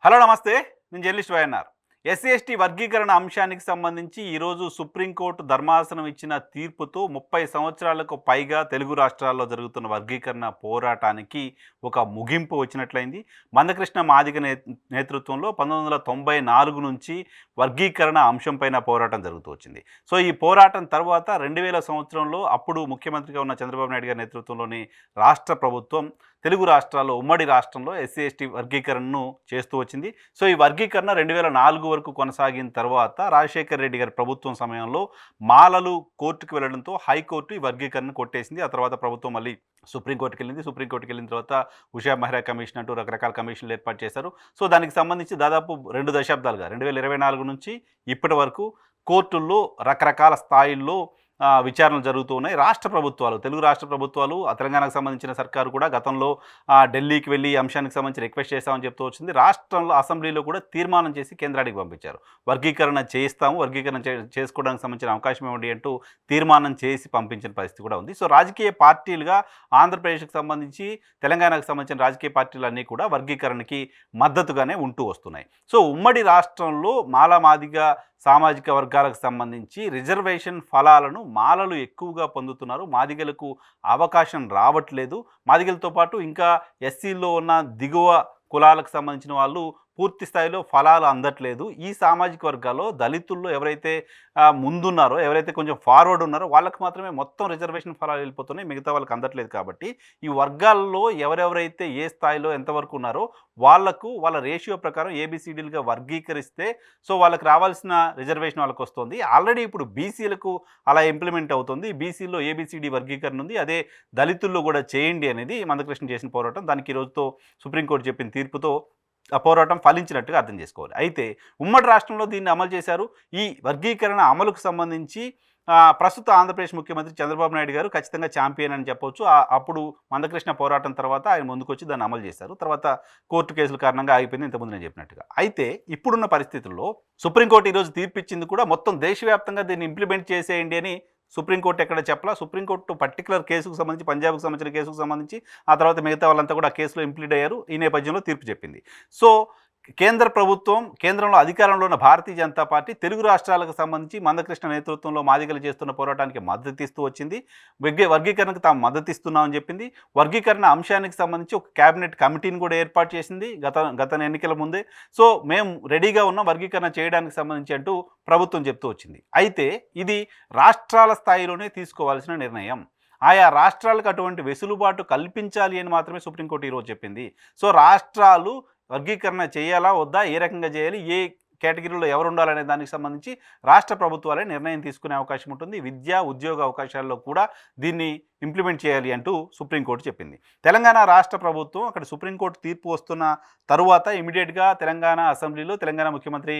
Hello నమస్తే. నేను journalist YNR. SC, ST వర్గీకరణ అంశానికి సంబంధించి ఈరోజు సుప్రీంకోర్టు ధర్మాసనం ఇచ్చిన తీర్పుతో 30 సంవత్సరాలకు పైగా తెలుగు రాష్ట్రాల్లో జరుగుతున్న వర్గీకరణ పోరాటానికి ఒక ముగింపు వచ్చినట్లయింది. మందకృష్ణ మాదిగ నేతృత్వంలో 1994 నుంచి వర్గీకరణ అంశంపైన పోరాటం జరుగుతూ వచ్చింది. సో ఈ పోరాటం తర్వాత 2000 సంవత్సరంలో అప్పుడు ముఖ్యమంత్రిగా ఉన్న చంద్రబాబు నాయుడు గారి నేతృత్వంలోని రాష్ట్ర ప్రభుత్వం తెలుగు రాష్ట్రాల్లో ఉమ్మడి రాష్ట్రంలో ఎస్సీ, ఎస్టీ వర్గీకరణను చేస్తూ వచ్చింది. సో ఈ వర్గీకరణ 2004 వరకు కొనసాగిన తర్వాత రాజశేఖర్ రెడ్డి గారి ప్రభుత్వం సమయంలో మాలలు కోర్టుకు వెళ్లడంతో హైకోర్టు ఈ వర్గీకరణను కొట్టేసింది. ఆ తర్వాత ప్రభుత్వం మళ్ళీ సుప్రీంకోర్టుకి వెళ్ళింది. సుప్రీంకోర్టుకి వెళ్ళిన తర్వాత ఉషా మెహ్రా కమిషన్ అంటూ రకరకాల కమిషన్లు ఏర్పాటు చేశారు. సో దానికి సంబంధించి దాదాపు 2 దశాబ్దాలుగా 2024 నుంచి ఇప్పటి వరకు కోర్టుల్లో రకరకాల స్థాయిల్లో విచారణలు జరుగుతూ ఉన్నాయి. రాష్ట్ర ప్రభుత్వాలు, తెలుగు రాష్ట్ర ప్రభుత్వాలు, తెలంగాణకు సంబంధించిన సర్కారు కూడా గతంలో ఢిల్లీకి వెళ్ళి ఈ అంశానికి సంబంధించి రిక్వెస్ట్ చేస్తామని చెప్తూ వచ్చింది. రాష్ట్రంలో అసెంబ్లీలో కూడా తీర్మానం చేసి కేంద్రానికి పంపించారు. వర్గీకరణ చేయిస్తాము, వర్గీకరణ చేసుకోవడానికి సంబంధించిన అవకాశం ఇవ్వండి అంటూ తీర్మానం చేసి పంపించిన పరిస్థితి కూడా ఉంది. సో రాజకీయ పార్టీలుగా ఆంధ్రప్రదేశ్కి సంబంధించి, తెలంగాణకు సంబంధించిన రాజకీయ పార్టీలన్నీ కూడా వర్గీకరణకి మద్దతుగానే ఉంటూ వస్తున్నాయి. సో ఉమ్మడి రాష్ట్రంలో మాదిగ సామాజిక వర్గాలకు సంబంధించి రిజర్వేషన్ ఫలాలను మాలలు ఎక్కువగా పొందుతున్నారు. మాదిగలకు అవకాశం రావట్లేదు. మాదిగలతో పాటు ఇంకా ఎస్సీల్లో ఉన్న దిగువ కులాలకు సంబంధించిన వాళ్ళు పూర్తి స్థాయిలో ఫలాలు అందట్లేదు. ఈ సామాజిక వర్గాల్లో దళితుల్లో ఎవరైతే ముందున్నారో, ఎవరైతే కొంచెం ఫార్వర్డ్ ఉన్నారో వాళ్ళకి మాత్రమే మొత్తం రిజర్వేషన్ ఫలాలు వెళ్ళిపోతున్నాయి, మిగతా వాళ్ళకి అందట్లేదు. కాబట్టి ఈ వర్గాల్లో ఎవరెవరైతే ఏ స్థాయిలో ఎంతవరకు ఉన్నారో వాళ్లకు వాళ్ళ రేషియో ప్రకారం ఏబిసిడీలుగా వర్గీకరిస్తే సో వాళ్ళకి రావాల్సిన రిజర్వేషన్ వాళ్ళకి వస్తుంది. ఆల్రెడీ ఇప్పుడు బీసీలకు అలా ఇంప్లిమెంట్ అవుతుంది. బీసీలో ఏబిసిడి వర్గీకరణ ఉంది. అదే దళితుల్లో కూడా చేయండి అనేది మందకృష్ణ చేసిన పోరాటం. దానికి ఈ రోజుతో సుప్రీంకోర్టు చెప్పిన తీర్పుతో ఆ పోరాటం ఫలించినట్టుగా అర్థం చేసుకోవాలి. అయితే ఉమ్మడి రాష్ట్రంలో దీన్ని అమలు చేశారు. ఈ వర్గీకరణ అమలుకు సంబంధించి ప్రస్తుత ఆంధ్రప్రదేశ్ ముఖ్యమంత్రి చంద్రబాబు నాయుడు గారు ఖచ్చితంగా ఛాంపియన్ అని చెప్పొచ్చు. అప్పుడు మందకృష్ణ పోరాటం తర్వాత ఆయన ముందుకొచ్చి దాన్ని అమలు చేశారు. తర్వాత కోర్టు కేసుల కారణంగా ఆగిపోయింది, ఇంతకుముందు నేను చెప్పినట్టుగా. అయితే ఇప్పుడున్న పరిస్థితుల్లో సుప్రీంకోర్టు ఈరోజు తీర్పిచ్చింది కూడా మొత్తం దేశవ్యాప్తంగా దీన్ని ఇంప్లిమెంట్ చేసేయండి అని సుప్రీంకోర్టు ఎక్కడ చెప్పలా. సుప్రీంకోర్టు పర్టికులర్ కేసుకు సంబంధించి, పంజాబ్కు సంబంధించిన కేసుకు సంబంధించి ఆ తర్వాత మిగతా వాళ్ళంతా కూడా ఆ కేసులో ఇంప్లీడ్ అయ్యారు. ఈ నేపథ్యంలో తీర్పు చెప్పింది. సో కేంద్ర ప్రభుత్వం, కేంద్రంలో అధికారంలో ఉన్న భారతీయ జనతా పార్టీ తెలుగు రాష్ట్రాలకు సంబంధించి మందకృష్ణ నేతృత్వంలో మాదిగలు చేస్తున్న పోరాటానికి మద్దతిస్తూ వచ్చింది. వర్గీకరణకు తాము మద్దతిస్తున్నామని చెప్పింది. వర్గీకరణ అంశానికి సంబంధించి ఒక క్యాబినెట్ కమిటీని కూడా ఏర్పాటు చేసింది గత ఎన్నికల ముందే. సో మేము రెడీగా ఉన్నాం వర్గీకరణ చేయడానికి సంబంధించి అంటూ ప్రభుత్వం చెప్తూ వచ్చింది. అయితే ఇది రాష్ట్రాల స్థాయిలోనే తీసుకోవాల్సిన నిర్ణయం. ఆయా రాష్ట్రాలకు అటువంటి వెసులుబాటు కల్పించాలి అని మాత్రమే సుప్రీంకోర్టు ఈరోజు చెప్పింది. సో రాష్ట్రాలు వర్గీకరణ చేయాలా వద్దా, ఏ రకంగా చేయాలి, ఏ కేటగిరీలో ఎవరు ఉండాలనే దానికి సంబంధించి రాష్ట్ర ప్రభుత్వాలే నిర్ణయం తీసుకునే అవకాశం ఉంటుంది. విద్యా ఉద్యోగ అవకాశాల్లో కూడా దీన్ని ఇంప్లిమెంట్ చేయాలి అంటూ సుప్రీంకోర్టు చెప్పింది. తెలంగాణ రాష్ట్ర ప్రభుత్వం అక్కడ సుప్రీంకోర్టు తీర్పు వస్తున్న తరువాత ఇమీడియట్గా తెలంగాణ అసెంబ్లీలో తెలంగాణ ముఖ్యమంత్రి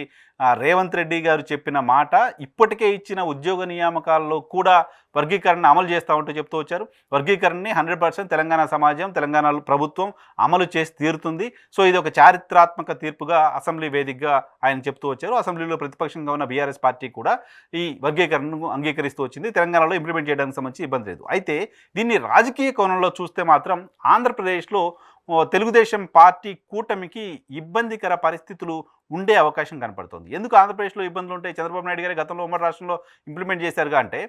రేవంత్ రెడ్డి గారు చెప్పిన మాట, ఇప్పటికే ఇచ్చిన ఉద్యోగ నియామకాల్లో కూడా వర్గీకరణ అమలు చేస్తామంటూ చెప్తూ వచ్చారు. వర్గీకరణని 100% తెలంగాణ సమాజం, తెలంగాణ ప్రభుత్వం అమలు చేసి తీరుతుంది. సో ఇది ఒక చారిత్రాత్మక తీర్పుగా అసెంబ్లీ వేదికగా ఆయన చెప్తూ వచ్చారు. అసెంబ్లీలో ప్రతిపక్షంగా ఉన్న బీఆర్ఎస్ పార్టీ కూడా ఈ వర్గీకరణను అంగీకరిస్తూ వచ్చింది. తెలంగాణలో ఇంప్లిమెంట్ చేయడానికి సంబంధించి ఇబ్బంది లేదు. అయితే దీన్ని రాజకీయ కోణంలో చూస్తే మాత్రం ఆంధ్రప్రదేశ్లో తెలుగుదేశం పార్టీ కూటమికి ఇబ్బందికర పరిస్థితులు ఉండే అవకాశం కనపడుతుంది. ఎందుకు ఆంధ్రప్రదేశ్లో ఇబ్బందులు ఉంటాయి? చంద్రబాబు నాయుడు గారి గతంలో ఉమ్మడి రాష్ట్రంలో ఇంప్లిమెంట్ చేశారుగా అంటే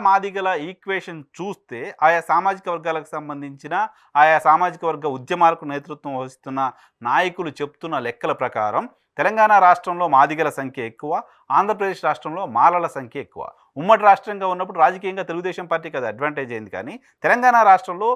మాదిగల ఈక్వేషన్ చూస్తే ఆయా సామాజిక వర్గాలకు సంబంధించిన ఆయా సామాజిక వర్గ ఉద్యమాలకు నేతృత్వం వహిస్తున్న నాయకులు చెప్తున్న లెక్కల ప్రకారం తెలంగాణ రాష్ట్రంలో మాదిగల సంఖ్య ఎక్కువ, ఆంధ్రప్రదేశ్ రాష్ట్రంలో మాలల సంఖ్య ఎక్కువ. ఉమ్మడి రాష్ట్రంగా ఉన్నప్పుడు రాజకీయంగా తెలుగుదేశం పార్టీకి అది అడ్వాంటేజ్ అయింది. కానీ తెలంగాణ రాష్ట్రంలో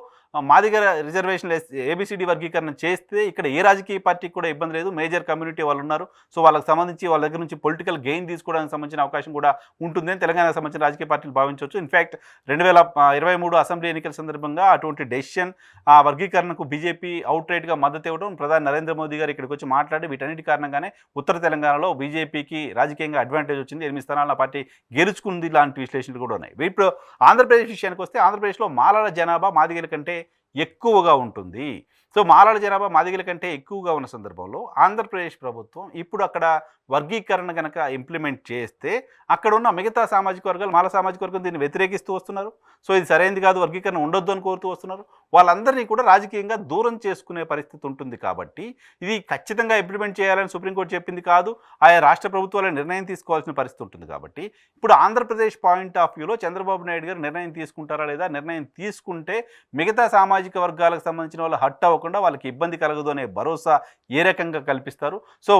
మాదిగ రిజర్వేషన్లు ఏబిసిడి వర్గీకరణ చేస్తే ఇక్కడ ఏ రాజకీయ పార్టీకి కూడా ఇబ్బంది లేదు. మేజర్ కమ్యూనిటీ వాళ్ళు ఉన్నారు. సో వాళ్ళకి సంబంధించి వాళ్ళ దగ్గర నుంచి పొలిటికల్ గెయిన్ తీసుకోవడానికి సంబంధించిన అవకాశం కూడా ఉంటుందని తెలంగాణకు సంబంధించిన రాజకీయ పార్టీలు భావించవచ్చు. ఇన్ఫ్యాక్ట్ 2023 అసెంబ్లీ ఎన్నికల సందర్భంగా అటువంటి డెసిషన్ ఆ వర్గీకరణకు బీజేపీ అవుట్రైట్గా మద్దతు ఇవ్వడం, ప్రధాని నరేంద్ర మోదీ గారు ఇక్కడికి వచ్చి మాట్లాడి వీటన్నిటి కారణంగానే ఉత్తర తెలంగాణలో బీజేపీకి రాజకీయంగా అడ్వాంటేజ్ వచ్చింది. 8 స్థానాల పార్టీ గెలుచుకుంది లాంటి విశ్లేషణలు కూడా ఉన్నాయి. ఇప్పుడు ఆంధ్రప్రదేశ్ విషయానికి వస్తే ఆంధ్రప్రదేశ్లో మాలల జనాభా మాదిగల కంటే ఎక్కువగా ఉంటుంది. సో మాలాల జనాభా మాదిగల కంటే ఎక్కువగా ఉన్న సందర్భంలో ఆంధ్రప్రదేశ్ ప్రభుత్వం ఇప్పుడు అక్కడ వర్గీకరణ కనుక ఇంప్లిమెంట్ చేస్తే అక్కడ ఉన్న మిగతా సామాజిక వర్గాలు, మాల సామాజిక వర్గం దీన్ని వ్యతిరేకిస్తూ వస్తున్నారు. సో ఇది సరైనది కాదు, వర్గీకరణ ఉండొద్దు అని కోరుతూ వస్తున్నారు. వాళ్ళందరినీ కూడా రాజకీయంగా దూరం చేసుకునే పరిస్థితి ఉంటుంది. కాబట్టి ఇది ఖచ్చితంగా ఇంప్లిమెంట్ చేయాలని సుప్రీంకోర్టు చెప్పింది కాదు, ఆయా రాష్ట్ర ప్రభుత్వాల నిర్ణయం తీసుకోవాల్సిన పరిస్థితి ఉంటుంది. కాబట్టి ఇప్పుడు ఆంధ్రప్రదేశ్ పాయింట్ ఆఫ్ వ్యూలో చంద్రబాబు నాయుడు గారు నిర్ణయం తీసుకుంటారా లేదా, నిర్ణయం తీసుకుంటే మిగతా సామాజిక వర్గాలకు సంబంధించిన వాళ్ళు హట్ అవ్వకుండా వాళ్ళకి ఇబ్బంది కలగదు అనే భరోసా ఏ రకంగా కల్పిస్తారు. సో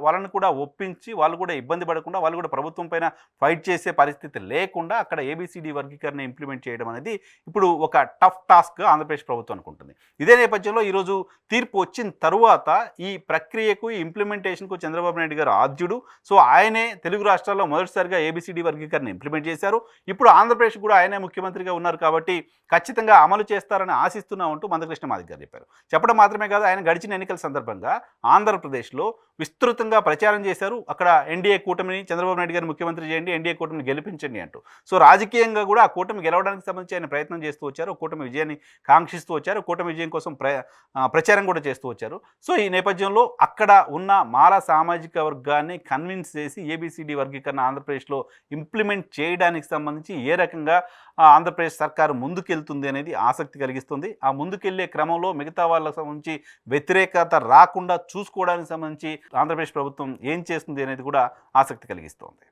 వాళ్ళని కూడా ఒప్పించి వాళ్ళు కూడా ఇబ్బంది పడకుండా, వాళ్ళు కూడా ప్రభుత్వం పైన ఫైట్ చేసే పరిస్థితి లేకుండా అక్కడ ఏబిసిడి వర్గీకరణ ఇంప్లిమెంట్ చేయడం అనేది ఇప్పుడు ఒక టఫ్ టాస్క్ ఆంధ్రప్రదేశ్ ప్రభుత్వం అనుకుంటుంది. ఇదే నేపథ్యంలో ఈరోజు తీర్పు వచ్చిన తరువాత ఈ ప్రక్రియకు, ఈ ఇంప్లిమెంటేషన్కు చంద్రబాబు నాయుడు గారు ఆద్యుడు. సో ఆయనే తెలుగు రాష్ట్రాల్లో మొదటిసారిగా ఏబిసిడి వర్గీకరణ ఇంప్లిమెంట్ చేశారు. ఇప్పుడు ఆంధ్రప్రదేశ్ కూడా ఆయనే ముఖ్యమంత్రిగా ఉన్నారు కాబట్టి ఖచ్చితంగా అమలు చేస్తారని ఆశిస్తున్నామంటూ మందకృష్ణ మాదిగ గారు చెప్పారు. చెప్పడం మాత్రమే కాదు, ఆయన గడిచిన ఎన్నికల సందర్భంగా ఆంధ్రప్రదేశ్లో విస్తృతంగా ప్రచారం చేశారు. అక్కడ ఎన్డీఏ కూటమిని, చంద్రబాబు నాయుడు గారిని ముఖ్యమంత్రి చేయండి, ఎన్డీఏ కూటమిని గెలిపించండి అంటూ. సో రాజకీయంగా కూడా ఆ కూటమి గెలవడానికి సంబంధించి ఆయన ప్రయత్నం చేస్తూ వచ్చారు. కూటమి విజయాన్ని కాంక్షిస్తూ వచ్చారు. కూటమి విజయం కోసం ప్రచారం కూడా చేస్తూ వచ్చారు. సో ఈ నేపథ్యంలో అక్కడ ఉన్న మాల సామాజిక వర్గాన్ని కన్విన్స్ చేసి ఏబిసిడి వర్గీకరణ ఆంధ్రప్రదేశ్లో ఇంప్లిమెంట్ చేయడానికి సంబంధించి ఏ రకంగా ఆంధ్రప్రదేశ్ సర్కారు ముందుకెళ్తుంది అనేది ఆసక్తి కలిగిస్తుంది. ఆ ముందుకెళ్లే క్రమంలో మిగతా వాళ్ళకి సంబంధించి వ్యతిరేకత రాకుండా చూసుకోవడానికి సంబంధించి ఆంధ్రప్రదేశ్ ప్రభుత్వం ఏం చేస్తుంది అనేది కూడా ఆసక్తి కలిగిస్తోంది.